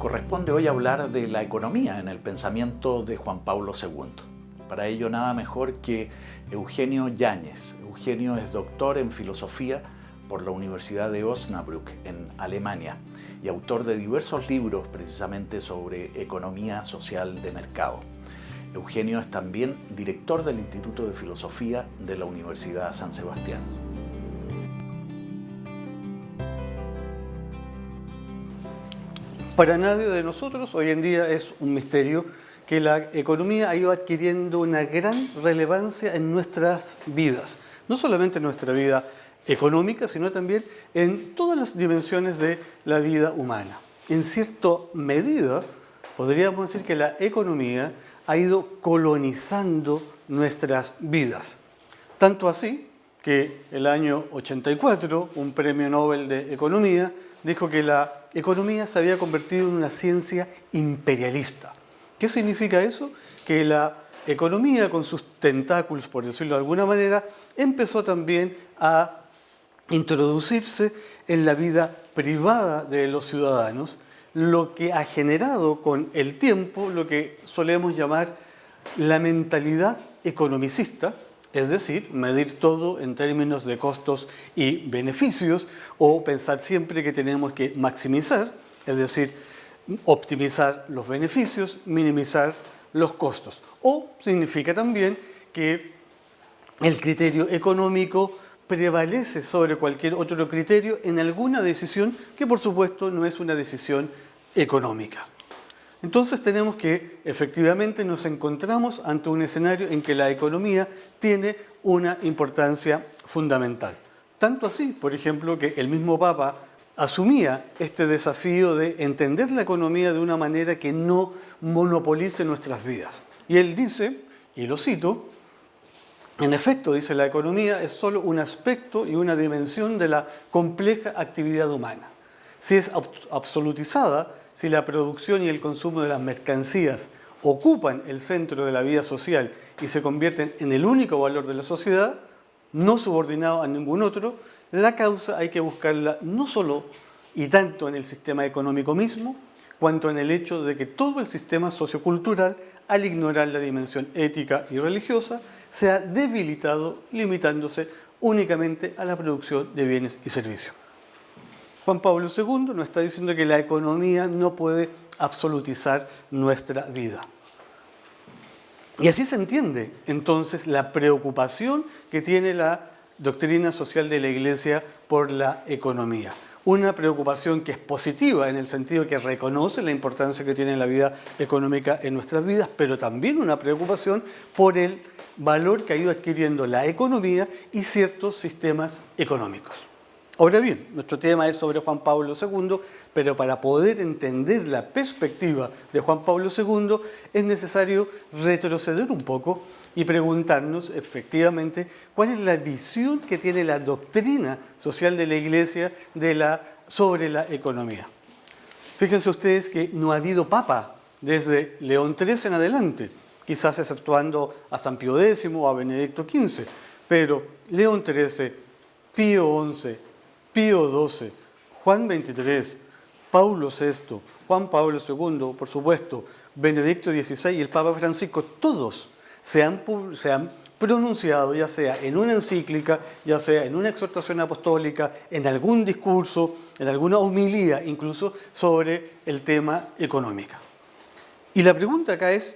corresponde hoy hablar de la economía en el pensamiento de Juan Pablo II. Para ello nada mejor que Eugenio Yáñez. Eugenio es doctor en filosofía por la Universidad de Osnabrück en Alemania y autor de diversos libros precisamente sobre economía social de mercado. Eugenio es también director del Instituto de Filosofía de la Universidad San Sebastián. Para nadie de nosotros hoy en día es un misterio que la economía ha ido adquiriendo una gran relevancia en nuestras vidas. No solamente en nuestra vida económica, sino también en todas las dimensiones de la vida humana. En cierta medida, podríamos decir que la economía ha ido colonizando nuestras vidas. Tanto así que el año 84, un premio Nobel de Economía dijo que la economía se había convertido en una ciencia imperialista. ¿Qué significa eso? Que la economía, con sus tentáculos, por decirlo de alguna manera, empezó también a introducirse en la vida privada de los ciudadanos, lo que ha generado con el tiempo lo que solemos llamar la mentalidad economicista, es decir, medir todo en términos de costos y beneficios o pensar siempre que tenemos que maximizar, es decir, optimizar los beneficios, minimizar los costos. O significa también que el criterio económico prevalece sobre cualquier otro criterio en alguna decisión que por supuesto no es una decisión económica. Entonces tenemos que efectivamente nos encontramos ante un escenario en que la economía tiene una importancia fundamental. Tanto así, por ejemplo, que el mismo Papa asumía este desafío de entender la economía de una manera que no monopolice nuestras vidas. Y él dice, y lo cito, en efecto, dice, la economía es solo un aspecto y una dimensión de la compleja actividad humana. Si es absolutizada, si la producción y el consumo de las mercancías ocupan el centro de la vida social y se convierten en el único valor de la sociedad, no subordinado a ningún otro, la causa hay que buscarla no solo y tanto en el sistema económico mismo, cuanto en el hecho de que todo el sistema sociocultural, al ignorar la dimensión ética y religiosa, se ha debilitado, limitándose únicamente a la producción de bienes y servicios. Juan Pablo II nos está diciendo que la economía no puede absolutizar nuestra vida. Y así se entiende entonces la preocupación que tiene la doctrina social de la Iglesia por la economía. Una preocupación que es positiva en el sentido que reconoce la importancia que tiene la vida económica en nuestras vidas, pero también una preocupación por el valor que ha ido adquiriendo la economía y ciertos sistemas económicos. Ahora bien, nuestro tema es sobre Juan Pablo II, pero para poder entender la perspectiva de Juan Pablo II es necesario retroceder un poco y preguntarnos efectivamente cuál es la visión que tiene la doctrina social de la Iglesia sobre la economía. Fíjense ustedes que no ha habido papa desde León XIII en adelante, quizás exceptuando a San Pío X o a Benedicto XV, pero León XIII, Pío XI, Pío XII, Juan XXIII, Paulo VI, Juan Pablo II, por supuesto, Benedicto XVI y el Papa Francisco, todos se han pronunciado, ya sea en una encíclica, ya sea en una exhortación apostólica, en algún discurso, en alguna homilía, incluso sobre el tema económico. Y la pregunta acá es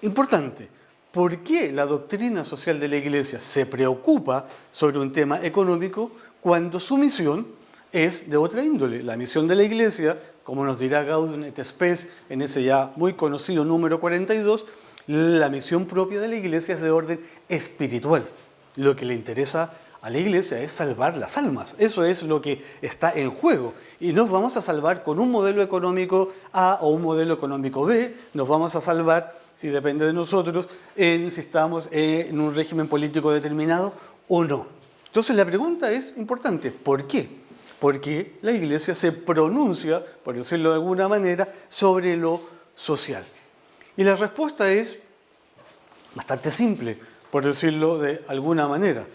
importante. ¿Por qué la doctrina social de la Iglesia se preocupa sobre un tema económico cuando su misión es de otra índole? La misión de la Iglesia, como nos dirá Gaudium et Spes en ese ya muy conocido número 42, la misión propia de la Iglesia es de orden espiritual. Lo que le interesa a la Iglesia es salvar las almas. Eso es lo que está en juego. Y nos vamos a salvar con un modelo económico A o un modelo económico B. Nos vamos a salvar, si depende de nosotros, si estamos en un régimen político determinado o no. Entonces la pregunta es importante. ¿Por qué? Porque la Iglesia se pronuncia, por decirlo de alguna manera, sobre lo social. Y la respuesta es bastante simple, por decirlo de alguna manera.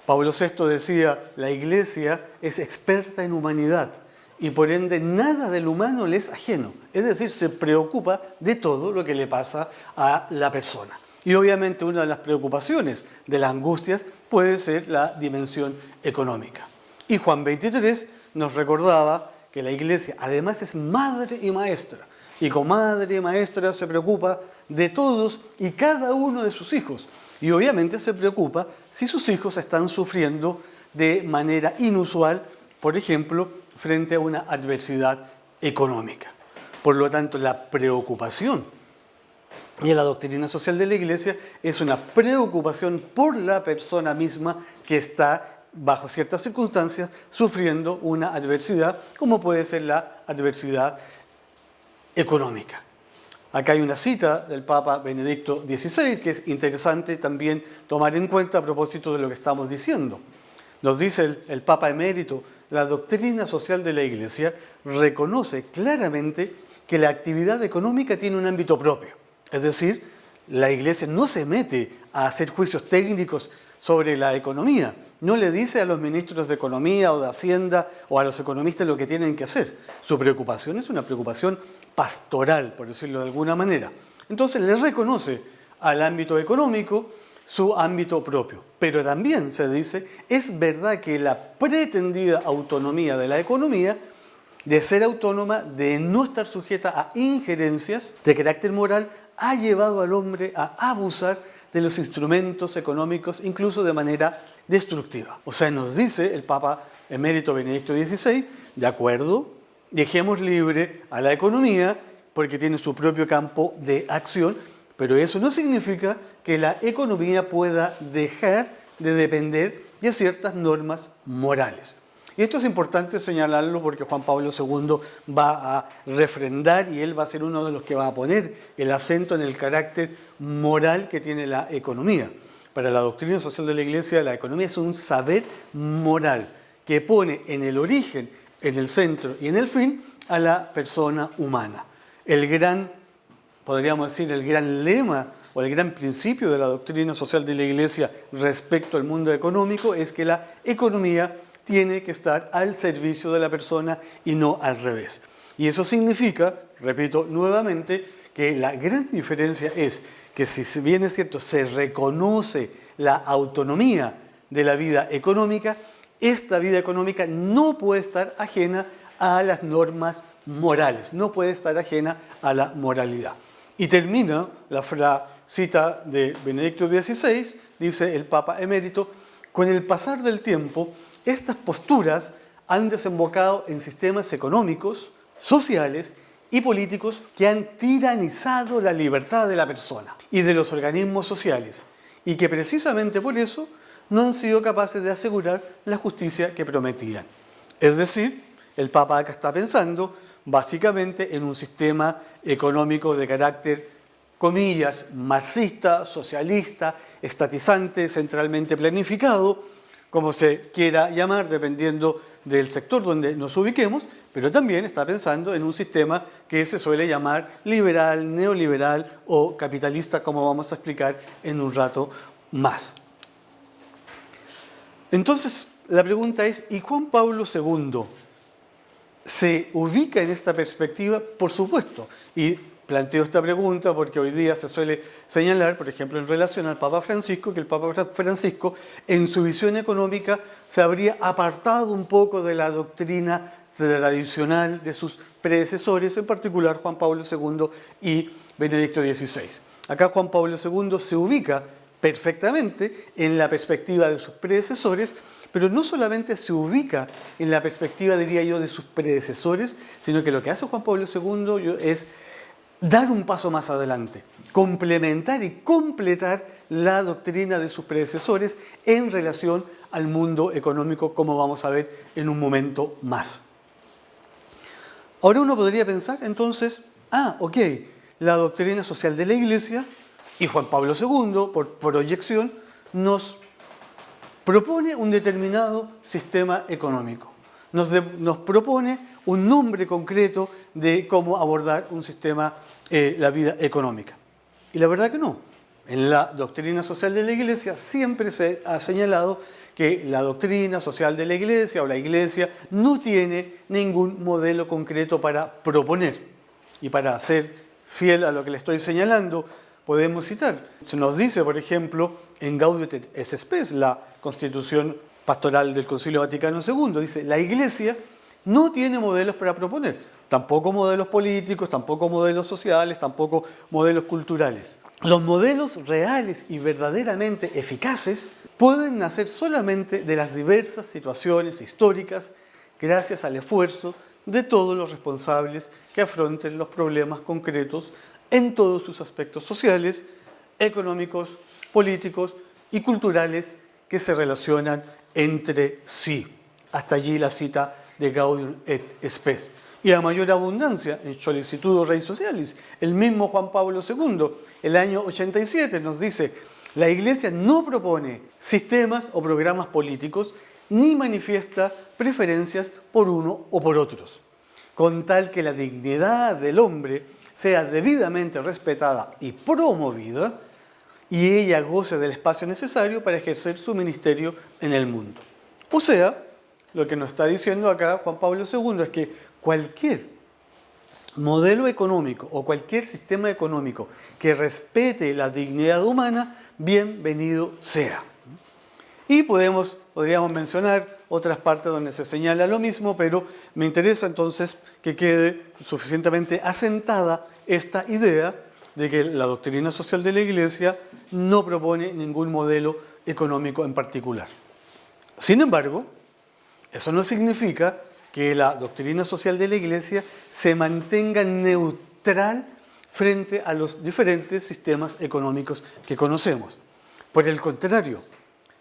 Pablo VI decía, la Iglesia es experta en humanidad y por ende nada del humano le es ajeno. Es decir, se preocupa de todo lo que le pasa a la persona. Y obviamente una de las preocupaciones, de las angustias, puede ser la dimensión económica. Y Juan 23 nos recordaba que la Iglesia además es madre y maestra. Y como madre y maestra se preocupa de todos y cada uno de sus hijos. Y obviamente se preocupa si sus hijos están sufriendo de manera inusual, por ejemplo, frente a una adversidad económica. Por lo tanto, la preocupación y la doctrina social de la Iglesia es una preocupación por la persona misma que está, bajo ciertas circunstancias, sufriendo una adversidad, como puede ser la adversidad económica. Acá hay una cita del Papa Benedicto XVI que es interesante también tomar en cuenta a propósito de lo que estamos diciendo. Nos dice el Papa emérito: la doctrina social de la Iglesia reconoce claramente que la actividad económica tiene un ámbito propio. Es decir, la Iglesia no se mete a hacer juicios técnicos sobre la economía. No le dice a los ministros de Economía o de Hacienda o a los economistas lo que tienen que hacer. Su preocupación es una preocupación pastoral, por decirlo de alguna manera. Entonces le reconoce al ámbito económico su ámbito propio. Pero también se dice, es verdad que la pretendida autonomía de la economía, de ser autónoma, de no estar sujeta a injerencias de carácter moral, ha llevado al hombre a abusar de los instrumentos económicos, incluso de manera destructiva. O sea, nos dice el Papa emérito Benedicto XVI, de acuerdo, dejemos libre a la economía porque tiene su propio campo de acción, pero eso no significa que la economía pueda dejar de depender de ciertas normas morales. Y esto es importante señalarlo porque Juan Pablo II va a refrendar y él va a ser uno de los que va a poner el acento en el carácter moral que tiene la economía. Para la doctrina social de la Iglesia, la economía es un saber moral que pone en el origen, en el centro y en el fin a la persona humana. Podríamos decir, el gran lema o el gran principio de la doctrina social de la Iglesia respecto al mundo económico es que la economía tiene que estar al servicio de la persona y no al revés. Y eso significa, repito nuevamente, que la gran diferencia es que si bien es cierto se reconoce la autonomía de la vida económica, esta vida económica no puede estar ajena a las normas morales, no puede estar ajena a la moralidad. Y termina la cita de Benedicto XVI, dice el Papa emérito: con el pasar del tiempo, estas posturas han desembocado en sistemas económicos, sociales y políticos que han tiranizado la libertad de la persona y de los organismos sociales, y que precisamente por eso no han sido capaces de asegurar la justicia que prometían. Es decir, el Papa acá está pensando básicamente en un sistema económico de carácter, comillas, marxista, socialista, estatizante, centralmente planificado, como se quiera llamar, dependiendo del sector donde nos ubiquemos, pero también está pensando en un sistema que se suele llamar liberal, neoliberal o capitalista, como vamos a explicar en un rato más. Entonces, la pregunta es, ¿y Juan Pablo II se ubica en esta perspectiva? Por supuesto. Y planteo esta pregunta porque hoy día se suele señalar, por ejemplo, en relación al Papa Francisco, que el Papa Francisco, en su visión económica, se habría apartado un poco de la doctrina tradicional de sus predecesores, en particular Juan Pablo II y Benedicto XVI. Acá Juan Pablo II se ubica perfectamente en la perspectiva de sus predecesores, pero no solamente se ubica en la perspectiva, diría yo, de sus predecesores, sino que lo que hace Juan Pablo II es dar un paso más adelante, complementar y completar la doctrina de sus predecesores en relación al mundo económico, como vamos a ver en un momento más. Ahora uno podría pensar entonces, la doctrina social de la Iglesia y Juan Pablo II, por proyección, nos propone un determinado sistema económico. Nos propone un nombre concreto de cómo abordar un sistema, la vida económica. Y la verdad que no. En la doctrina social de la Iglesia siempre se ha señalado que la doctrina social de la Iglesia o la Iglesia no tiene ningún modelo concreto para proponer. Y para ser fiel a lo que le estoy señalando, podemos citar. Se nos dice, por ejemplo, en Gaudium et Spes, la Constitución Pastoral del Concilio Vaticano II, dice, la Iglesia no tiene modelos para proponer, tampoco modelos políticos, tampoco modelos sociales, tampoco modelos culturales. Los modelos reales y verdaderamente eficaces pueden nacer solamente de las diversas situaciones históricas gracias al esfuerzo de todos los responsables que afronten los problemas concretos en todos sus aspectos sociales, económicos, políticos y culturales que se relacionan entre sí. Hasta allí la cita de Gaudium et Spes. Y a mayor abundancia, en Solicitudo Rei Socialis, el mismo Juan Pablo II, el año 87, nos dice: la Iglesia no propone sistemas o programas políticos ni manifiesta preferencias por uno o por otros, con tal que la dignidad del hombre sea debidamente respetada y promovida y ella goce del espacio necesario para ejercer su ministerio en el mundo. O sea, lo que nos está diciendo acá Juan Pablo II es que cualquier modelo económico o cualquier sistema económico que respete la dignidad humana, bienvenido sea. Y podríamos mencionar otras partes donde se señala lo mismo, pero me interesa entonces que quede suficientemente asentada esta idea de que la doctrina social de la Iglesia no propone ningún modelo económico en particular. Sin embargo, eso no significa que la doctrina social de la Iglesia se mantenga neutral frente a los diferentes sistemas económicos que conocemos. Por el contrario,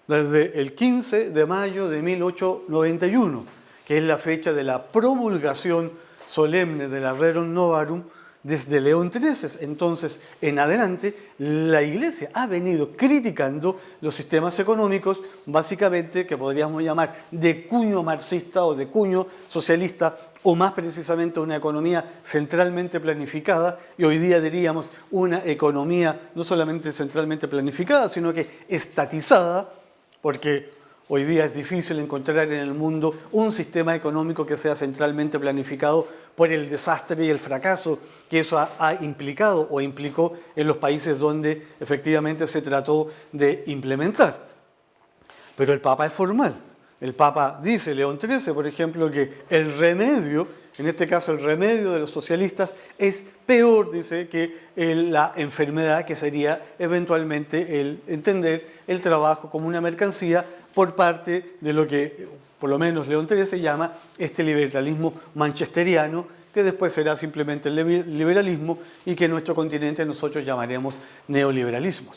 desde el 15 de mayo de 1891, que es la fecha de la promulgación solemne de la Rerum Novarum, desde León XIII, entonces en adelante, la Iglesia ha venido criticando los sistemas económicos, básicamente, que podríamos llamar de cuño marxista o de cuño socialista, o más precisamente una economía centralmente planificada, y hoy día diríamos una economía no solamente centralmente planificada, sino que estatizada, porque hoy día es difícil encontrar en el mundo un sistema económico que sea centralmente planificado por el desastre y el fracaso que eso ha implicado o implicó en los países donde efectivamente se trató de implementar. Pero el Papa es formal. El Papa dice, León XIII, por ejemplo, que el remedio, en este caso el remedio de los socialistas, es peor, dice, que la enfermedad, que sería eventualmente el entender el trabajo como una mercancía por parte de lo que, por lo menos León XIII llama este liberalismo manchesteriano, que después será simplemente el liberalismo y que en nuestro continente nosotros llamaremos neoliberalismo.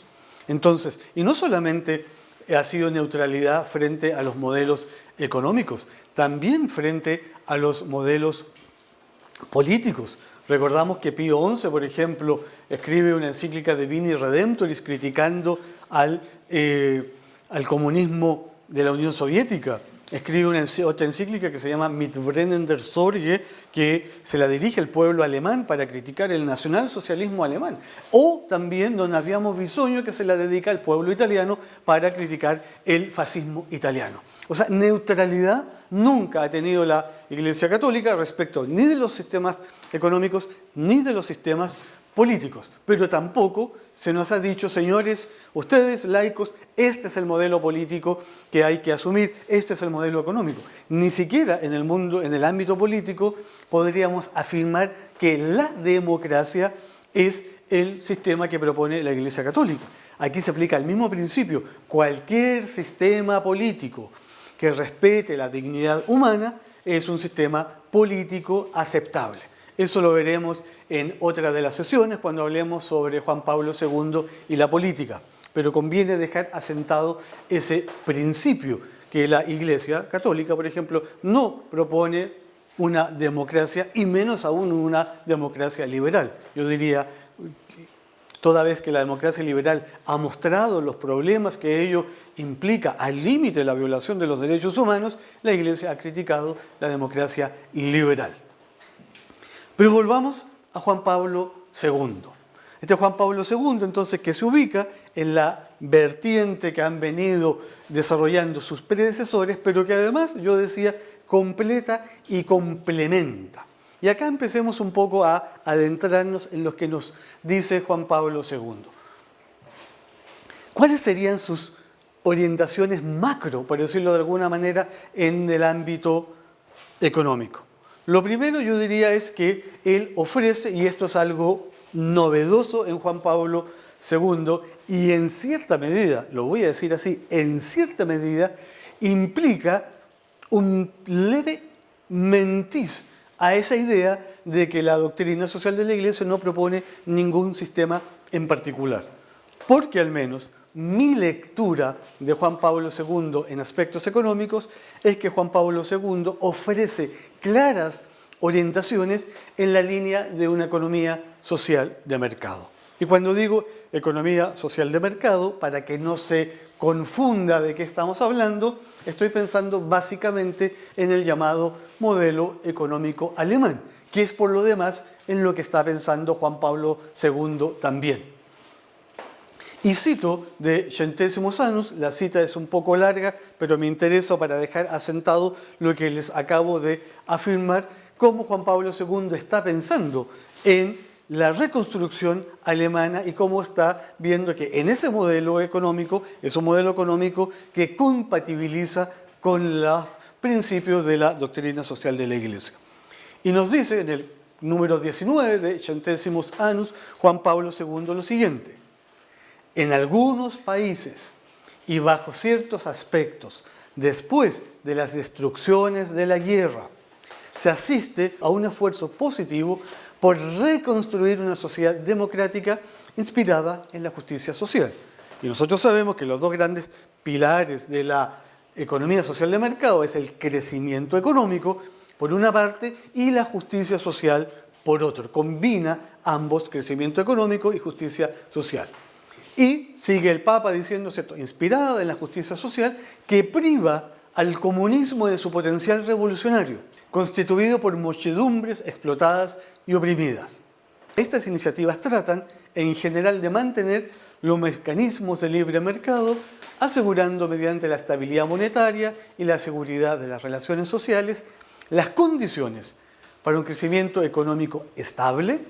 Entonces, y no solamente ha sido neutralidad frente a los modelos económicos, también frente a los modelos políticos. Recordamos que Pío XI, por ejemplo, escribe una encíclica de Vini Redemptoris criticando al comunismo de la Unión Soviética. Escribe otra encíclica que se llama Mitbrennender Sorge, que se la dirige al pueblo alemán para criticar el nacionalsocialismo alemán. O también don Adriano Bisogno, que se la dedica al pueblo italiano para criticar el fascismo italiano. O sea, neutralidad nunca ha tenido la Iglesia Católica respecto ni de los sistemas económicos ni de los sistemas políticos, pero tampoco se nos ha dicho, señores, ustedes laicos, este es el modelo político que hay que asumir, este es el modelo económico. Ni siquiera en el mundo, en el ámbito político, podríamos afirmar que la democracia es el sistema que propone la Iglesia Católica. Aquí se aplica el mismo principio. Cualquier sistema político que respete la dignidad humana es un sistema político aceptable. Eso lo veremos en otra de las sesiones cuando hablemos sobre Juan Pablo II y la política. Pero conviene dejar asentado ese principio que la Iglesia Católica, por ejemplo, no propone una democracia y menos aún una democracia liberal. Yo diría, toda vez que la democracia liberal ha mostrado los problemas que ello implica al límite de la violación de los derechos humanos, la Iglesia ha criticado la democracia liberal. Pero volvamos a Juan Pablo II. Este Juan Pablo II, entonces, que se ubica en la vertiente que han venido desarrollando sus predecesores, pero que además, yo decía, completa y complementa. Y acá empecemos un poco a adentrarnos en lo que nos dice Juan Pablo II. ¿Cuáles serían sus orientaciones macro, por decirlo de alguna manera, en el ámbito económico? Lo primero, yo diría, es que él ofrece, y esto es algo novedoso en Juan Pablo II, y en cierta medida, lo voy a decir así, en cierta medida implica un leve matiz a esa idea de que la doctrina social de la Iglesia no propone ningún sistema en particular. Porque al menos mi lectura de Juan Pablo II en aspectos económicos es que Juan Pablo II ofrece claras orientaciones en la línea de una economía social de mercado. Y cuando digo economía social de mercado, para que no se confunda de qué estamos hablando, estoy pensando básicamente en el llamado modelo económico alemán, que es por lo demás en lo que está pensando Juan Pablo II también. Y cito de Centésimos Annus, la cita es un poco larga, pero me interesa para dejar asentado lo que les acabo de afirmar, cómo Juan Pablo II está pensando en la reconstrucción alemana y cómo está viendo que en ese modelo económico es un modelo económico que compatibiliza con los principios de la doctrina social de la Iglesia. Y nos dice en el número 19 de Centésimos Annus, Juan Pablo II, lo siguiente: en algunos países y bajo ciertos aspectos, después de las destrucciones de la guerra, se asiste a un esfuerzo positivo por reconstruir una sociedad democrática inspirada en la justicia social. Y nosotros sabemos que los dos grandes pilares de la economía social de mercado es el crecimiento económico, por una parte, y la justicia social, por otro. Combina ambos, crecimiento económico y justicia social. Y sigue el Papa diciendo, ¿cierto?, inspirada en la justicia social, que priva al comunismo de su potencial revolucionario, constituido por muchedumbres explotadas y oprimidas. Estas iniciativas tratan, en general, de mantener los mecanismos de libre mercado, asegurando mediante la estabilidad monetaria y la seguridad de las relaciones sociales las condiciones para un crecimiento económico estable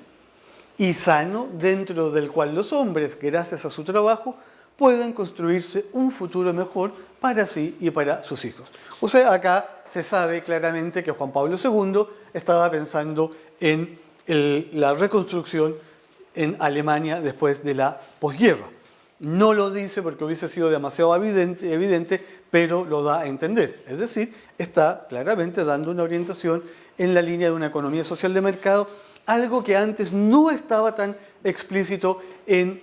y sano, dentro del cual los hombres, gracias a su trabajo, puedan construirse un futuro mejor para sí y para sus hijos. O sea, acá se sabe claramente que Juan Pablo II estaba pensando en la reconstrucción en Alemania después de la posguerra. No lo dice porque hubiese sido demasiado evidente, pero lo da a entender. Es decir, está claramente dando una orientación en la línea de una economía social de mercado, algo que antes no estaba tan explícito en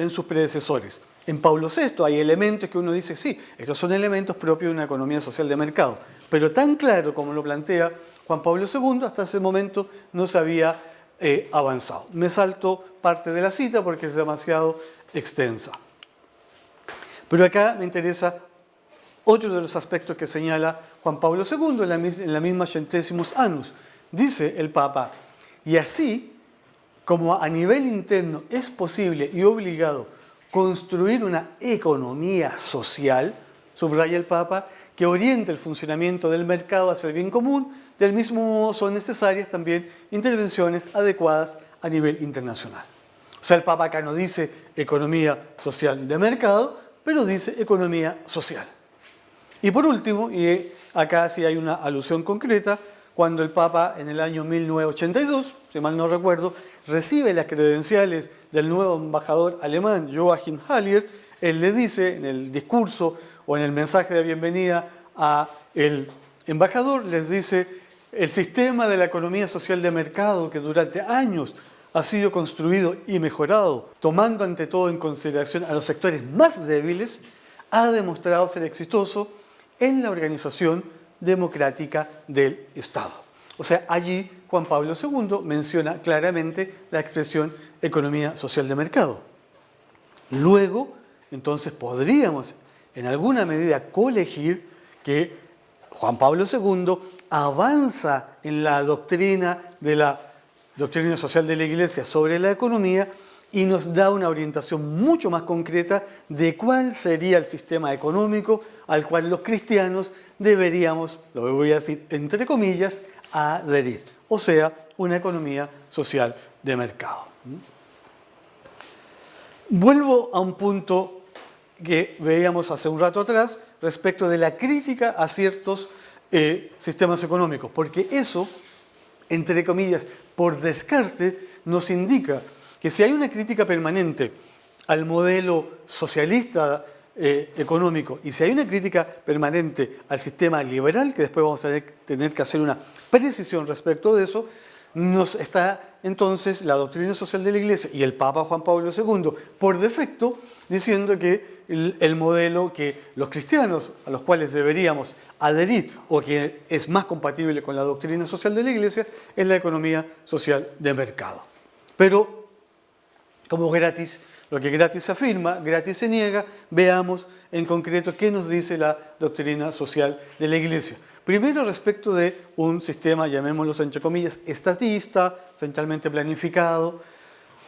sus predecesores. En Pablo VI hay elementos que uno dice, sí, estos son elementos propios de una economía social de mercado, pero tan claro como lo plantea Juan Pablo II, hasta ese momento no se había avanzado. Me salto parte de la cita porque es demasiado extensa. Pero acá me interesa otro de los aspectos que señala Juan Pablo II en la misma Centésimos Annus. Dice el Papa, y así como a nivel interno es posible y obligado construir una economía social, subraya el Papa, que oriente el funcionamiento del mercado hacia el bien común, del mismo modo son necesarias también intervenciones adecuadas a nivel internacional. O sea, el Papa acá no dice economía social de mercado, pero dice economía social. Y por último, y acá sí hay una alusión concreta, cuando el Papa en el año 1982, si mal no recuerdo, recibe las credenciales del nuevo embajador alemán Joachim Hallier, él le dice en el discurso o en el mensaje de bienvenida al embajador, les dice, el sistema de la economía social de mercado que durante años ha sido construido y mejorado, tomando ante todo en consideración a los sectores más débiles, ha demostrado ser exitoso en la organización democrática del Estado. O sea, allí Juan Pablo II menciona claramente la expresión economía social de mercado. Luego, entonces, podríamos en alguna medida colegir que Juan Pablo II avanza en la doctrina de la doctrina social de la Iglesia sobre la economía y nos da una orientación mucho más concreta de cuál sería el sistema económico al cual los cristianos deberíamos, lo voy a decir entre comillas, adherir. O sea, una economía social de mercado. Vuelvo a un punto que veíamos hace un rato atrás respecto de la crítica a ciertos sistemas económicos, porque eso, entre comillas, por descarte, nos indica que si hay una crítica permanente al modelo socialista económico y si hay una crítica permanente al sistema liberal, que después vamos a tener que hacer una precisión respecto de eso, nos está entonces la doctrina social de la Iglesia y el Papa Juan Pablo II por defecto diciendo que el modelo que los cristianos a los cuales deberíamos adherir o que es más compatible con la doctrina social de la Iglesia es la economía social de mercado. Pero como gratis, lo que gratis se afirma, gratis se niega, veamos en concreto qué nos dice la doctrina social de la Iglesia. Primero, respecto de un sistema, llamémoslo entre comillas, estatista, centralmente planificado.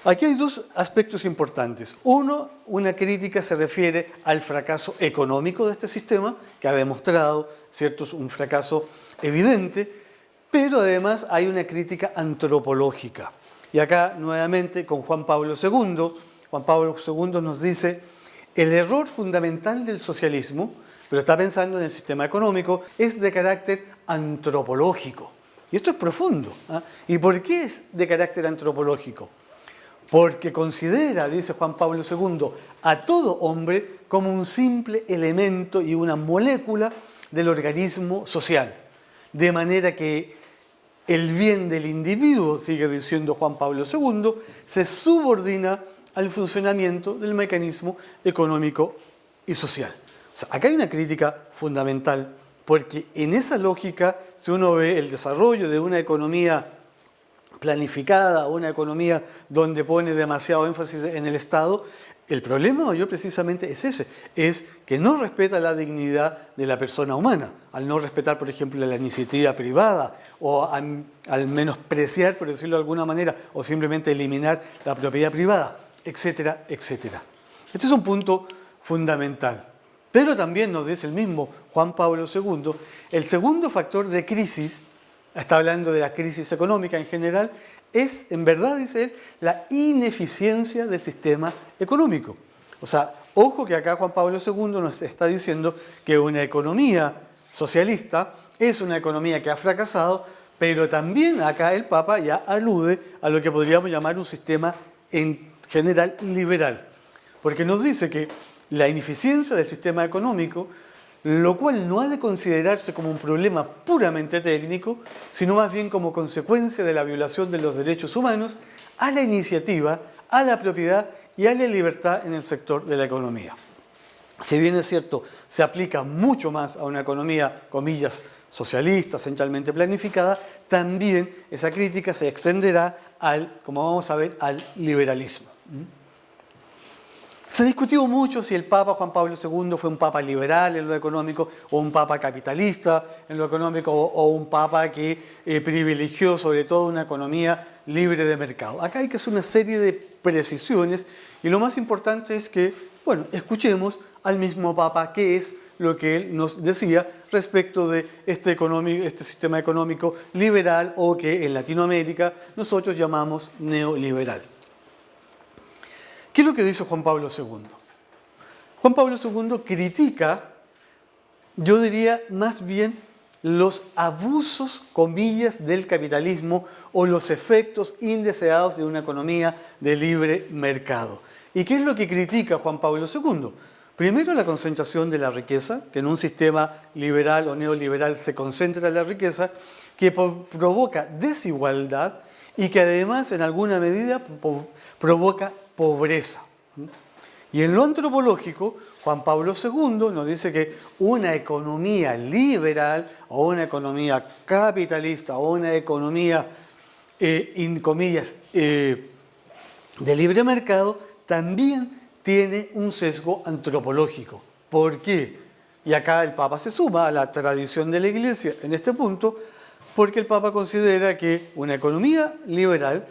Aquí hay dos aspectos importantes. Uno, una crítica se refiere al fracaso económico de este sistema, que ha demostrado, ¿cierto?, un fracaso evidente, pero además hay una crítica antropológica. Y acá, nuevamente, con Juan Pablo II, Juan Pablo II nos dice, el error fundamental del socialismo, pero está pensando en el sistema económico, es de carácter antropológico. Y esto es profundo. ¿Y por qué es de carácter antropológico? Porque considera, dice Juan Pablo II, a todo hombre como un simple elemento y una molécula del organismo social. De manera que el bien del individuo, sigue diciendo Juan Pablo II, se subordina al funcionamiento del mecanismo económico y social. O sea, acá hay una crítica fundamental, porque en esa lógica, si uno ve el desarrollo de una economía planificada, una economía donde pone demasiado énfasis en el Estado, el problema mayor precisamente es ese, es que no respeta la dignidad de la persona humana, al no respetar, por ejemplo, la iniciativa privada, o al menospreciar, por decirlo de alguna manera, o simplemente eliminar la propiedad privada, etcétera, etcétera. Este es un punto fundamental. Pero también nos dice el mismo Juan Pablo II, el segundo factor de crisis, está hablando de la crisis económica en general, es, en verdad, dice él, la ineficiencia del sistema económico. O sea, ojo que acá Juan Pablo II nos está diciendo que una economía socialista es una economía que ha fracasado, pero también acá el Papa ya alude a lo que podríamos llamar un sistema en general liberal. Porque nos dice que la ineficiencia del sistema económico, lo cual no ha de considerarse como un problema puramente técnico, sino más bien como consecuencia de la violación de los derechos humanos a la iniciativa, a la propiedad y a la libertad en el sector de la economía. Si bien es cierto, se aplica mucho más a una economía, comillas, socialista, centralmente planificada, también esa crítica se extenderá al, como vamos a ver, al liberalismo. Se discutió mucho si el Papa Juan Pablo II fue un papa liberal en lo económico o un papa capitalista en lo económico o un papa que privilegió sobre todo una economía libre de mercado. Acá hay que hacer una serie de precisiones y lo más importante es que, bueno, escuchemos al mismo papa qué es lo que él nos decía respecto de este sistema económico liberal o que en Latinoamérica nosotros llamamos neoliberal. ¿Qué es lo que dice Juan Pablo II? Juan Pablo II critica, yo diría más bien, los abusos, comillas, del capitalismo o los efectos indeseados de una economía de libre mercado. ¿Y qué es lo que critica Juan Pablo II? Primero, la concentración de la riqueza, que en un sistema liberal o neoliberal se concentra la riqueza, que provoca desigualdad y que además en alguna medida provoca pobreza. Y en lo antropológico, Juan Pablo II nos dice que una economía liberal o una economía capitalista o una economía, en comillas, de libre mercado también tiene un sesgo antropológico. ¿Por qué? Y acá el Papa se suma a la tradición de la Iglesia en este punto, porque el Papa considera que una economía liberal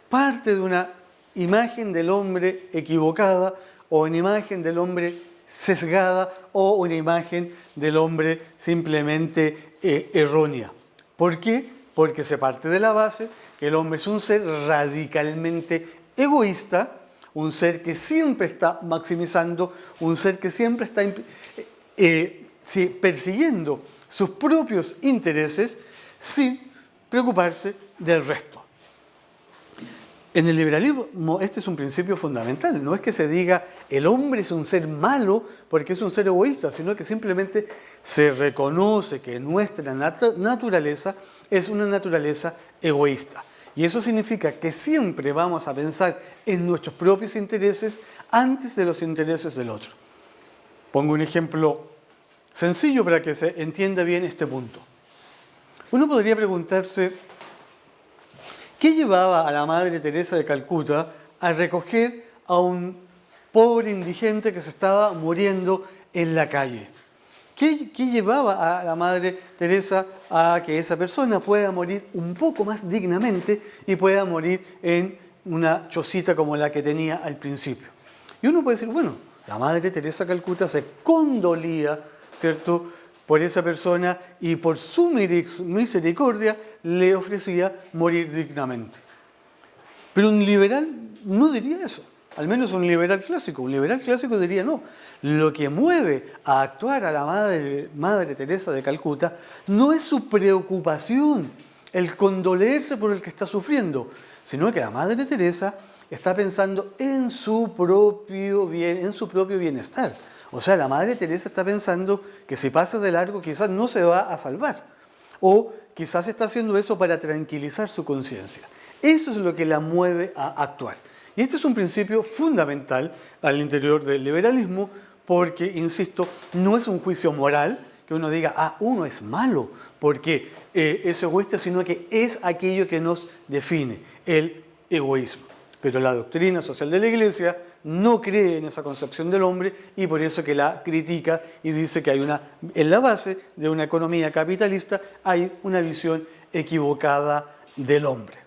parte de una imagen del hombre equivocada o una imagen del hombre sesgada o una imagen del hombre simplemente errónea. ¿Por qué? Porque se parte de la base que el hombre es un ser radicalmente egoísta, un ser que siempre está maximizando, un ser que siempre está persiguiendo sus propios intereses sin preocuparse del resto. En el liberalismo este es un principio fundamental, no es que se diga el hombre es un ser malo porque es un ser egoísta, sino que simplemente se reconoce que nuestra naturaleza es una naturaleza egoísta. Y eso significa que siempre vamos a pensar en nuestros propios intereses antes de los intereses del otro. Pongo un ejemplo sencillo para que se entienda bien este punto. Uno podría preguntarse, ¿qué llevaba a la Madre Teresa de Calcuta a recoger a un pobre indigente que se estaba muriendo en la calle? ¿Qué llevaba a la Madre Teresa a que esa persona pueda morir un poco más dignamente y pueda morir en una chocita como la que tenía al principio? Y uno puede decir, bueno, la Madre Teresa de Calcuta se condolía, ¿cierto?, por esa persona y por su misericordia le ofrecía morir dignamente. Pero un liberal no diría eso, al menos un liberal clásico. Un liberal clásico diría no. Lo que mueve a actuar a la Madre Teresa de Calcuta no es su preocupación, el condolerse por el que está sufriendo, sino que la Madre Teresa está pensando en su propio bien, en su propio bienestar. O sea, la Madre Teresa está pensando que si pasa de largo quizás no se va a salvar. O quizás está haciendo eso para tranquilizar su conciencia. Eso es lo que la mueve a actuar. Y este es un principio fundamental al interior del liberalismo porque, insisto, no es un juicio moral que uno diga, uno es malo porque es egoísta, sino que es aquello que nos define, el egoísmo. Pero la doctrina social de la Iglesia no cree en esa concepción del hombre y por eso que la critica y dice que en la base de una economía capitalista hay una visión equivocada del hombre.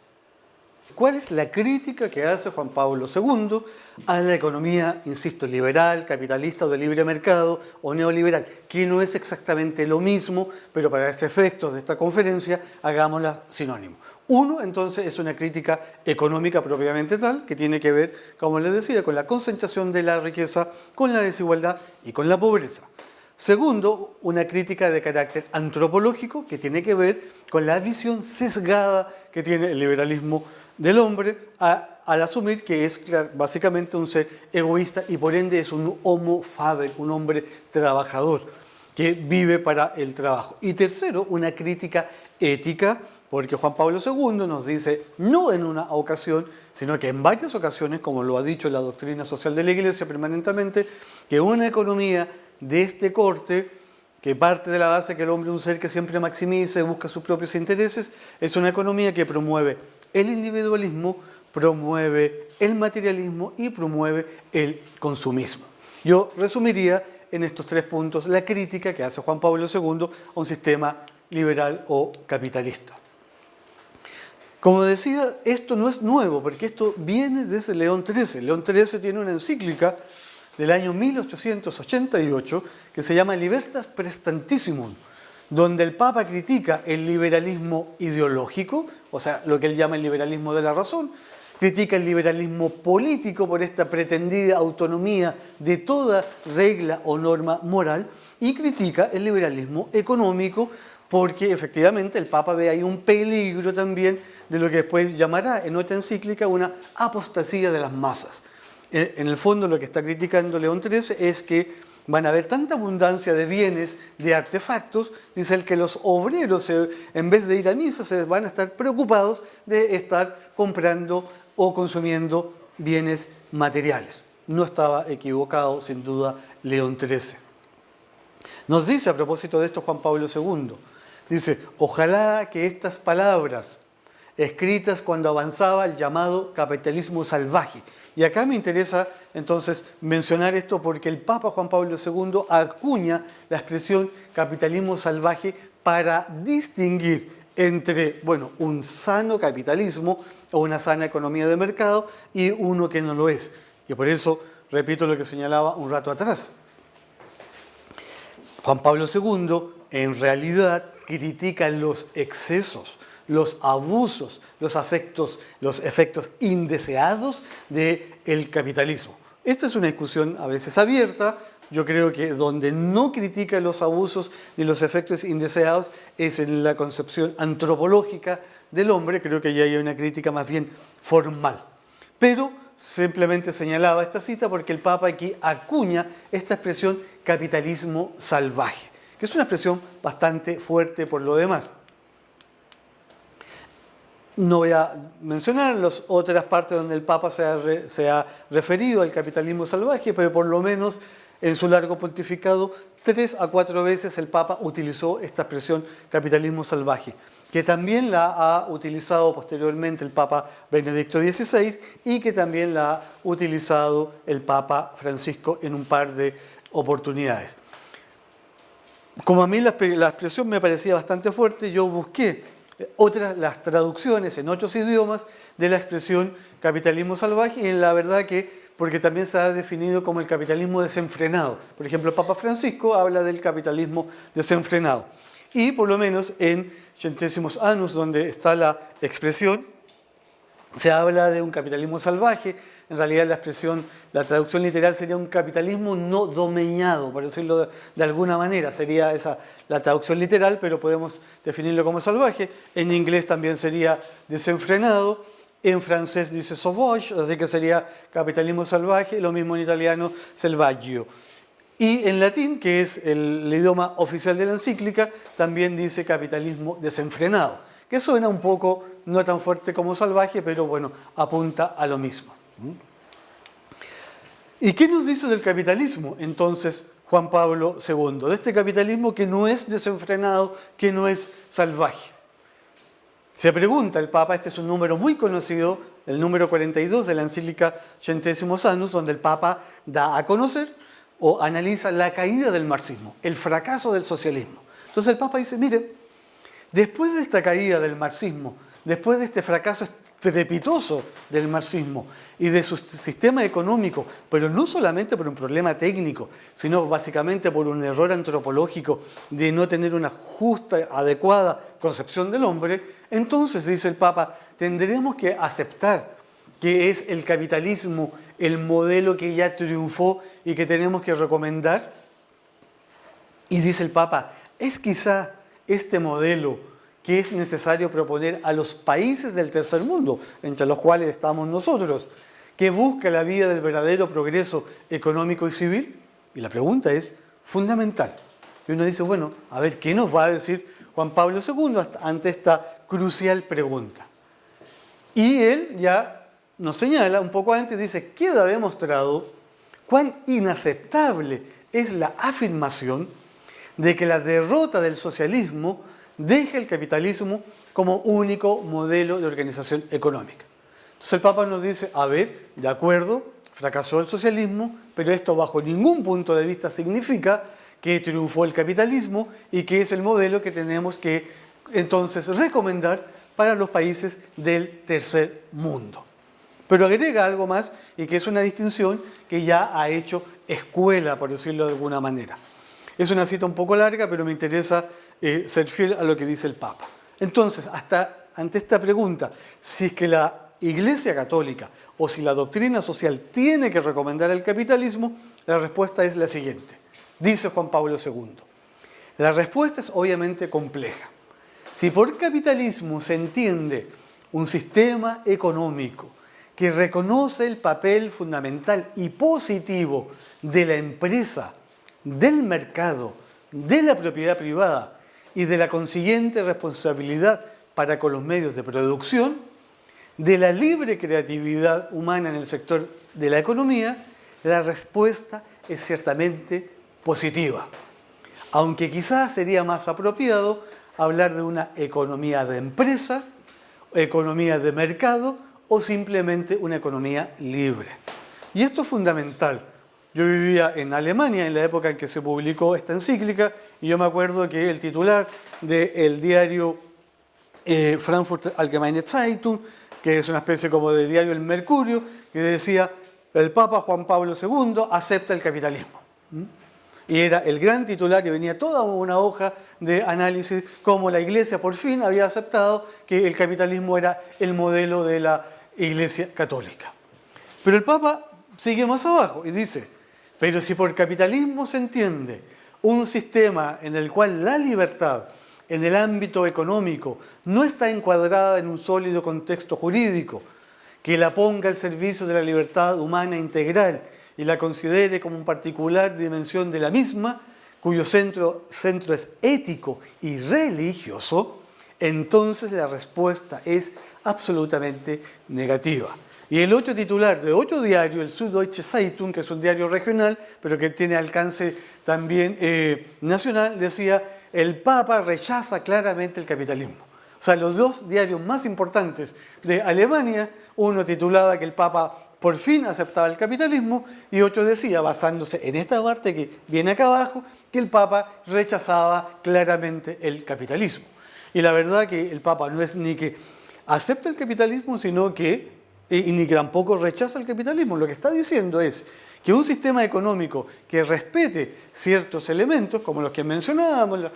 ¿Cuál es la crítica que hace Juan Pablo II a la economía, insisto, liberal, capitalista o de libre mercado o neoliberal? Que no es exactamente lo mismo, pero para este efecto de esta conferencia hagámosla sinónimo. Uno, entonces, es una crítica económica propiamente tal, que tiene que ver, como les decía, con la concentración de la riqueza, con la desigualdad y con la pobreza. Segundo, una crítica de carácter antropológico, que tiene que ver con la visión sesgada que tiene el liberalismo del hombre al asumir que es básicamente un ser egoísta y por ende es un homo faber, un hombre trabajador que vive para el trabajo. Y tercero, una crítica ética, porque Juan Pablo II nos dice, no en una ocasión, sino que en varias ocasiones, como lo ha dicho la doctrina social de la Iglesia permanentemente, que una economía de este corte, que parte de la base que el hombre es un ser que siempre maximiza y busca sus propios intereses, es una economía que promueve el individualismo, promueve el materialismo y promueve el consumismo. Yo resumiría en estos tres puntos la crítica que hace Juan Pablo II a un sistema liberal o capitalista. Como decía, esto no es nuevo, porque esto viene desde León XIII. León XIII tiene una encíclica del año 1888 que se llama Libertas Praestantissimum, donde el Papa critica el liberalismo ideológico, o sea, lo que él llama el liberalismo de la razón, critica el liberalismo político por esta pretendida autonomía de toda regla o norma moral y critica el liberalismo económico porque efectivamente el Papa ve ahí un peligro también de lo que después llamará en otra encíclica una apostasía de las masas. En el fondo lo que está criticando León XIII es que van a haber tanta abundancia de bienes, de artefactos, dice él, que los obreros en vez de ir a misa se van a estar preocupados de estar comprando o consumiendo bienes materiales. No estaba equivocado, sin duda, León XIII. Nos dice a propósito de esto Juan Pablo II, dice, ojalá que estas palabras escritas cuando avanzaba el llamado capitalismo salvaje. Y acá me interesa entonces mencionar esto porque el Papa Juan Pablo II acuña la expresión capitalismo salvaje para distinguir entre, bueno, un sano capitalismo o una sana economía de mercado y uno que no lo es. Y por eso, repito lo que señalaba un rato atrás. Juan Pablo II en realidad critica los excesos, los abusos, los efectos indeseados del capitalismo. Esta es una discusión a veces abierta. Yo creo que donde no critica los abusos ni los efectos indeseados es en la concepción antropológica del hombre. Creo que ya hay una crítica más bien formal. Pero simplemente señalaba esta cita porque el Papa aquí acuña esta expresión capitalismo salvaje, que es una expresión bastante fuerte por lo demás. No voy a mencionar las otras partes donde el Papa se ha referido al capitalismo salvaje, pero por lo menos en su largo pontificado, 3 a 4 veces el Papa utilizó esta expresión capitalismo salvaje, que también la ha utilizado posteriormente el Papa Benedicto XVI y que también la ha utilizado el Papa Francisco en un par de oportunidades. Como a mí la expresión me parecía bastante fuerte, yo busqué las traducciones en otros idiomas de la expresión capitalismo salvaje y en la verdad que porque también se ha definido como el capitalismo desenfrenado. Por ejemplo, el Papa Francisco habla del capitalismo desenfrenado. Y por lo menos en Centésimos Annus, donde está la expresión, se habla de un capitalismo salvaje. En realidad la traducción literal sería un capitalismo no domeñado, por decirlo de alguna manera. Sería esa la traducción literal, pero podemos definirlo como salvaje. En inglés también sería desenfrenado. En francés dice sauvage, así que sería capitalismo salvaje. Lo mismo en italiano, selvaggio. Y en latín, que es el idioma oficial de la encíclica, también dice capitalismo desenfrenado, que suena un poco no tan fuerte como salvaje, pero bueno, apunta a lo mismo. ¿Y qué nos dice del capitalismo entonces Juan Pablo II? De este capitalismo que no es desenfrenado, que no es salvaje. Se pregunta el Papa, este es un número muy conocido, el número 42 de la encíclica Centésimos Annus, donde el Papa da a conocer o analiza la caída del marxismo, el fracaso del socialismo. Entonces el Papa dice, mire, después de esta caída del marxismo, después de este fracaso estrepitoso del marxismo y de su sistema económico, pero no solamente por un problema técnico, sino básicamente por un error antropológico de no tener una justa, adecuada concepción del hombre, entonces, dice el Papa, tendremos que aceptar que es el capitalismo el modelo que ya triunfó y que tenemos que recomendar. Y dice el Papa, es quizá este modelo que es necesario proponer a los países del tercer mundo, entre los cuales estamos nosotros, que busca la vía del verdadero progreso económico y civil. Y la pregunta es fundamental. Y uno dice, bueno, a ver, ¿qué nos va a decir Juan Pablo II ante esta crucial pregunta? Y él ya nos señala un poco antes, dice, queda demostrado cuán inaceptable es la afirmación de que la derrota del socialismo deja el capitalismo como único modelo de organización económica. Entonces el Papa nos dice, a ver, de acuerdo, fracasó el socialismo, pero esto bajo ningún punto de vista significa que triunfó el capitalismo y que es el modelo que tenemos que entonces recomendar para los países del tercer mundo. Pero agrega algo más y que es una distinción que ya ha hecho escuela, por decirlo de alguna manera. Es una cita un poco larga, pero me interesa ser fiel a lo que dice el Papa. Entonces, ante esta pregunta, si es que la Iglesia Católica o si la doctrina social tiene que recomendar el capitalismo, la respuesta es la siguiente. Dice Juan Pablo II. La respuesta es obviamente compleja. Si por capitalismo se entiende un sistema económico que reconoce el papel fundamental y positivo de la empresa, del mercado, de la propiedad privada y de la consiguiente responsabilidad para con los medios de producción, de la libre creatividad humana en el sector de la economía, la respuesta es ciertamente positiva. Aunque quizás sería más apropiado hablar de una economía de empresa, economía de mercado o simplemente una economía libre. Y esto es fundamental. Yo vivía en Alemania en la época en que se publicó esta encíclica y yo me acuerdo que el titular del diario Frankfurt Allgemeine Zeitung, que es una especie como de diario El Mercurio, que decía: el Papa Juan Pablo II acepta el capitalismo. Y era el gran titular, y venía toda una hoja de análisis cómo la Iglesia por fin había aceptado que el capitalismo era el modelo de la Iglesia católica. Pero el Papa sigue más abajo y dice: pero si por capitalismo se entiende un sistema en el cual la libertad en el ámbito económico no está encuadrada en un sólido contexto jurídico que la ponga al servicio de la libertad humana integral y la considere como una particular dimensión de la misma, cuyo centro es ético y religioso, entonces la respuesta es absolutamente negativa. Y el otro titular de otro diario, el Süddeutsche Zeitung, que es un diario regional, pero que tiene alcance también nacional, decía: el Papa rechaza claramente el capitalismo. O sea, los dos diarios más importantes de Alemania, uno titulaba que el Papa por fin aceptaba el capitalismo, y otro decía, basándose en esta parte que viene acá abajo, que el Papa rechazaba claramente el capitalismo. Y la verdad que el Papa no es ni que acepta el capitalismo, sino que, y ni que tampoco rechaza el capitalismo. Lo que está diciendo es que un sistema económico que respete ciertos elementos, como los que mencionábamos,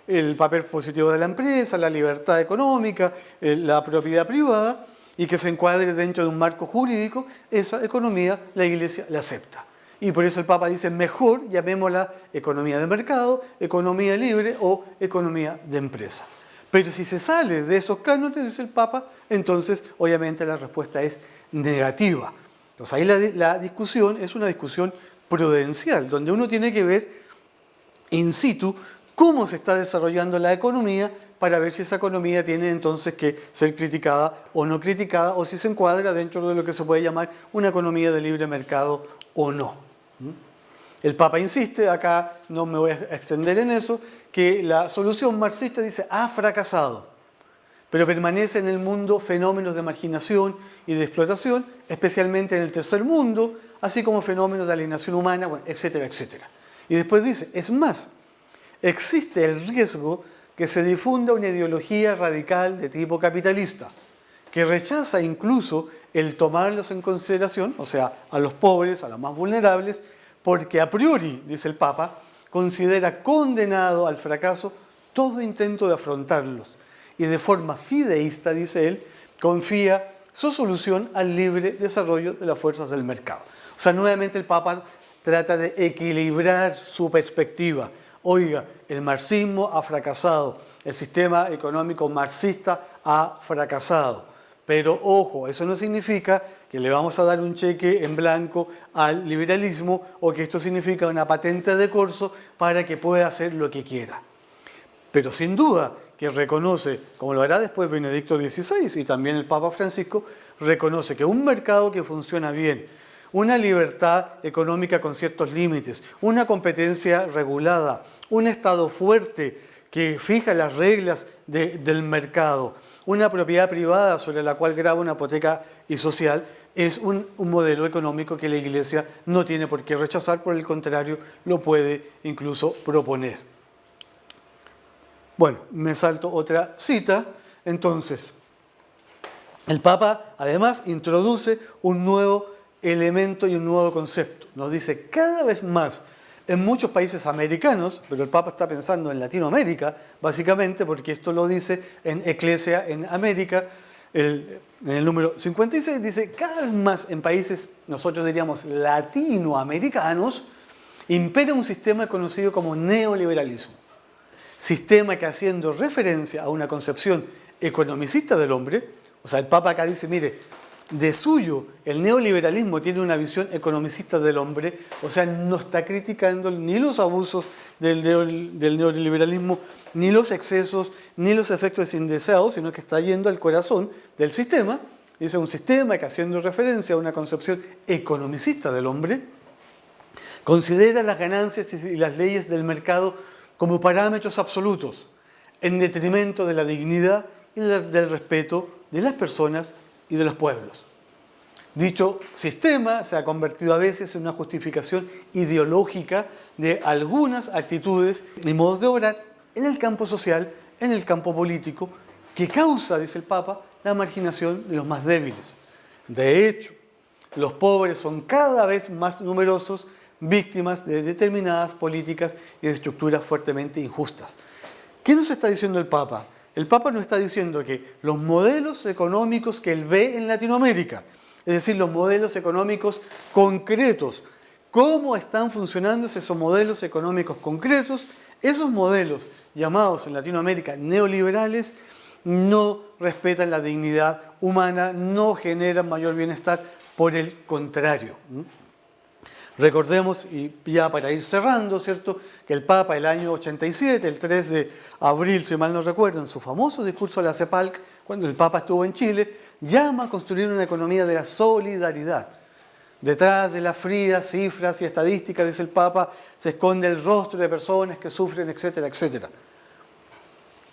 el papel positivo de la empresa, la libertad económica, la propiedad privada, y que se encuadre dentro de un marco jurídico, esa economía la Iglesia la acepta. Y por eso el Papa dice: mejor llamémosla economía de mercado, economía libre o economía de empresa. Pero si se sale de esos cánones, dice el Papa, entonces obviamente la respuesta es negativa. Entonces ahí la discusión es una discusión prudencial, donde uno tiene que ver in situ cómo se está desarrollando la economía, para ver si esa economía tiene entonces que ser criticada o no criticada, o si se encuadra dentro de lo que se puede llamar una economía de libre mercado o no. El Papa insiste, acá no me voy a extender en eso, que la solución marxista, dice, ha fracasado, pero permanece en el mundo fenómenos de marginación y de explotación, especialmente en el tercer mundo, así como fenómenos de alienación humana, bueno, etcétera, etcétera. Y después dice, es más, existe el riesgo que se difunda una ideología radical de tipo capitalista, que rechaza incluso el tomarlos en consideración, o sea, a los pobres, a los más vulnerables, porque a priori, dice el Papa, considera condenado al fracaso todo intento de afrontarlos, y de forma fideísta, dice él, confía su solución al libre desarrollo de las fuerzas del mercado. O sea, nuevamente el Papa trata de equilibrar su perspectiva. Oiga, el marxismo ha fracasado, el sistema económico marxista ha fracasado. Pero ojo, eso no significa que le vamos a dar un cheque en blanco al liberalismo o que esto significa una patente de corso para que pueda hacer lo que quiera. Pero sin duda que reconoce, como lo hará después Benedicto XVI y también el Papa Francisco, reconoce que un mercado que funciona bien, una libertad económica con ciertos límites, una competencia regulada, un Estado fuerte que fija las reglas del mercado, una propiedad privada sobre la cual grava una hipoteca y social, es un modelo económico que la Iglesia no tiene por qué rechazar, por el contrario, lo puede incluso proponer. Bueno, me salto otra cita. Entonces, el Papa además introduce un nuevo elemento y un nuevo concepto. Nos dice cada vez más en muchos países americanos, pero el Papa está pensando en Latinoamérica, básicamente, porque esto lo dice en Ecclesia en América, en el número 56, dice cada vez más en países, nosotros diríamos latinoamericanos, impera un sistema conocido como neoliberalismo. Sistema que, haciendo referencia a una concepción economicista del hombre, o sea, el Papa acá dice, mire, de suyo el neoliberalismo tiene una visión economicista del hombre, o sea, no está criticando ni los abusos del neoliberalismo, ni los excesos, ni los efectos indeseados, sino que está yendo al corazón del sistema. Dice un sistema que, haciendo referencia a una concepción economicista del hombre, considera las ganancias y las leyes del mercado como parámetros absolutos, en detrimento de la dignidad y del respeto de las personas y de los pueblos. Dicho sistema se ha convertido a veces en una justificación ideológica de algunas actitudes y modos de obrar en el campo social, en el campo político, que causa, dice el Papa, la marginación de los más débiles. De hecho, los pobres son cada vez más numerosos, víctimas de determinadas políticas y de estructuras fuertemente injustas. ¿Qué nos está diciendo el Papa? El Papa nos está diciendo que los modelos económicos que él ve en Latinoamérica, es decir, los modelos económicos concretos, cómo están funcionando esos modelos económicos concretos, esos modelos llamados en Latinoamérica neoliberales no respetan la dignidad humana, no generan mayor bienestar, por el contrario. Recordemos, y ya para ir cerrando, ¿cierto?, que el Papa el año 87, el 3 de abril, si mal no recuerdo, en su famoso discurso a la CEPALC, cuando el Papa estuvo en Chile, llama a construir una economía de la solidaridad. Detrás de las frías cifras y estadísticas, dice el Papa, se esconde el rostro de personas que sufren, etcétera, etcétera.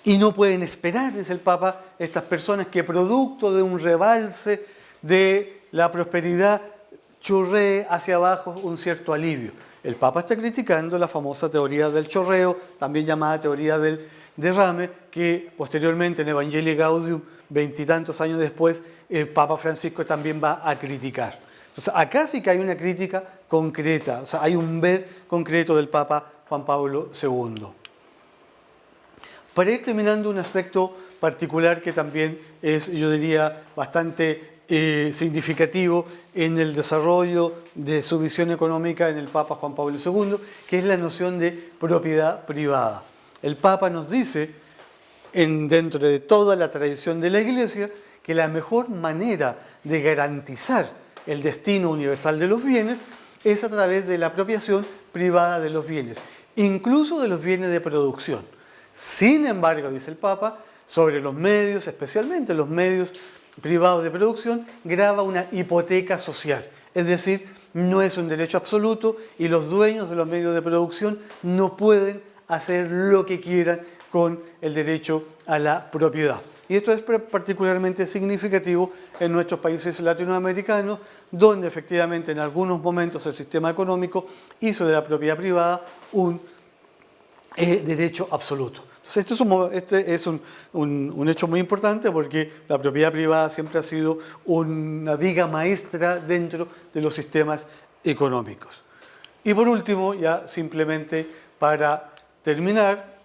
Y no pueden esperar, dice el Papa, estas personas que producto de un rebalse de la prosperidad chorree hacia abajo un cierto alivio. El Papa está criticando la famosa teoría del chorreo, también llamada teoría del derrame, que posteriormente en Evangelii Gaudium, 20 y tantos años después, el Papa Francisco también va a criticar. Entonces, acá sí que hay una crítica concreta, o sea, hay un ver concreto del Papa Juan Pablo II. Para ir terminando, un aspecto particular que también es, yo diría, bastante significativo en el desarrollo de su visión económica en el Papa Juan Pablo II, que es la noción de propiedad privada. El Papa nos dice, dentro de toda la tradición de la Iglesia, que la mejor manera de garantizar el destino universal de los bienes es a través de la apropiación privada de los bienes, incluso de los bienes de producción. Sin embargo, dice el Papa, sobre los medios, especialmente los medios privados de producción, grava una hipoteca social. Es decir, no es un derecho absoluto y los dueños de los medios de producción no pueden hacer lo que quieran con el derecho a la propiedad. Y esto es particularmente significativo en nuestros países latinoamericanos, donde efectivamente en algunos momentos el sistema económico hizo de la propiedad privada un derecho absoluto. Entonces, este es un hecho muy importante porque la propiedad privada siempre ha sido una viga maestra dentro de los sistemas económicos. Y por último, ya simplemente para terminar,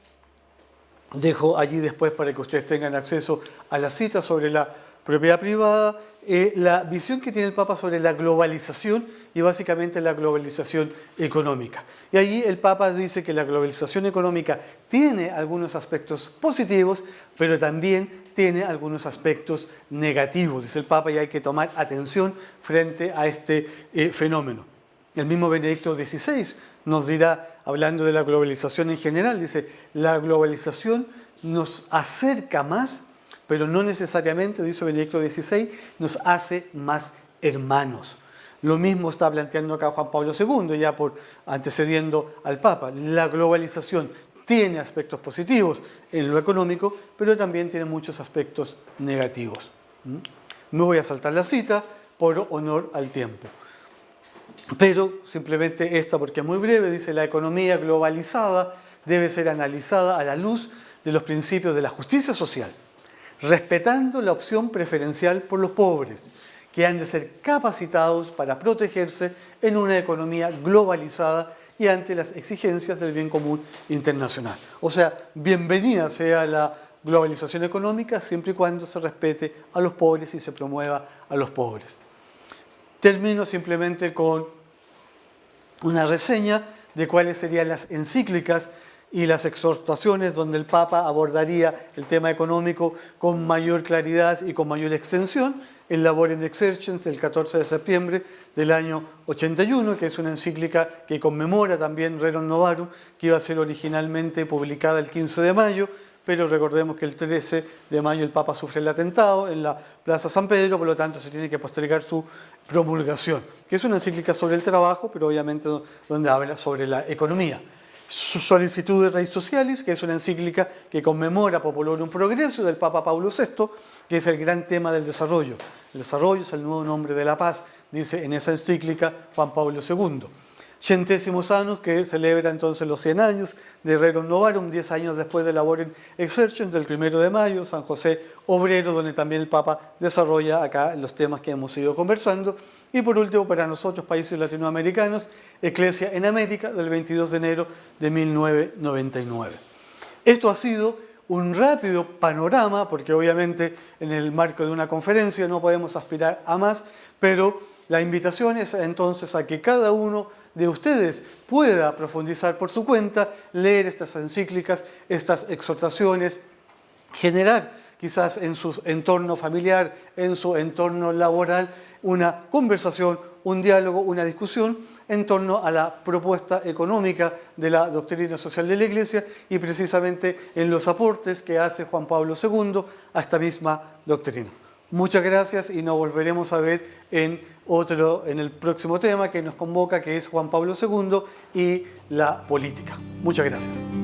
dejo allí después para que ustedes tengan acceso a la cita sobre la propiedad privada, la visión que tiene el Papa sobre la globalización y básicamente la globalización económica. Y allí el Papa dice que la globalización económica tiene algunos aspectos positivos, pero también tiene algunos aspectos negativos, dice el Papa, y hay que tomar atención frente a este fenómeno. El mismo Benedicto XVI nos dirá, hablando de la globalización en general, dice, la globalización nos acerca más, pero no necesariamente, dice Benedicto XVI, nos hace más hermanos. Lo mismo está planteando acá Juan Pablo II, ya antecediendo al Papa. La globalización tiene aspectos positivos en lo económico, pero también tiene muchos aspectos negativos. Me voy a saltar la cita por honor al tiempo. Pero simplemente esta, porque es muy breve, dice: la economía globalizada debe ser analizada a la luz de los principios de la justicia social, respetando la opción preferencial por los pobres, que han de ser capacitados para protegerse en una economía globalizada y ante las exigencias del bien común internacional. O sea, bienvenida sea la globalización económica siempre y cuando se respete a los pobres y se promueva a los pobres. Termino simplemente con una reseña de cuáles serían las encíclicas y las exhortaciones donde el Papa abordaría el tema económico con mayor claridad y con mayor extensión. El Laborem Exercens del 14 de septiembre del año 81, que es una encíclica que conmemora también Rerum Novarum, que iba a ser originalmente publicada el 15 de mayo, pero recordemos que el 13 de mayo el Papa sufre el atentado en la Plaza San Pedro, por lo tanto se tiene que postergar su promulgación, que es una encíclica sobre el trabajo, pero obviamente donde habla sobre la economía. Solicitud de Rei Socialis, que es una encíclica que conmemora Populorum Progressio del Papa Paulo VI, que es el gran tema del desarrollo. El desarrollo es el nuevo nombre de la paz, dice en esa encíclica Juan Pablo II. Centésimos Annus, que celebra entonces los 100 años de Rerum Novarum, 10 años después de Laborem Exercens, del 1 de mayo, San José Obrero, donde también el Papa desarrolla acá los temas que hemos ido conversando. Y por último, para nosotros, países latinoamericanos, Ecclesia en América, del 22 de enero de 1999. Esto ha sido un rápido panorama, porque obviamente en el marco de una conferencia no podemos aspirar a más, pero la invitación es entonces a que cada uno de ustedes pueda profundizar por su cuenta, leer estas encíclicas, estas exhortaciones, generar quizás en su entorno familiar, en su entorno laboral, una conversación, un diálogo, una discusión en torno a la propuesta económica de la doctrina social de la Iglesia y precisamente en los aportes que hace Juan Pablo II a esta misma doctrina. Muchas gracias y nos volveremos a ver en el próximo tema que nos convoca, que es Juan Pablo II y la política. Muchas gracias.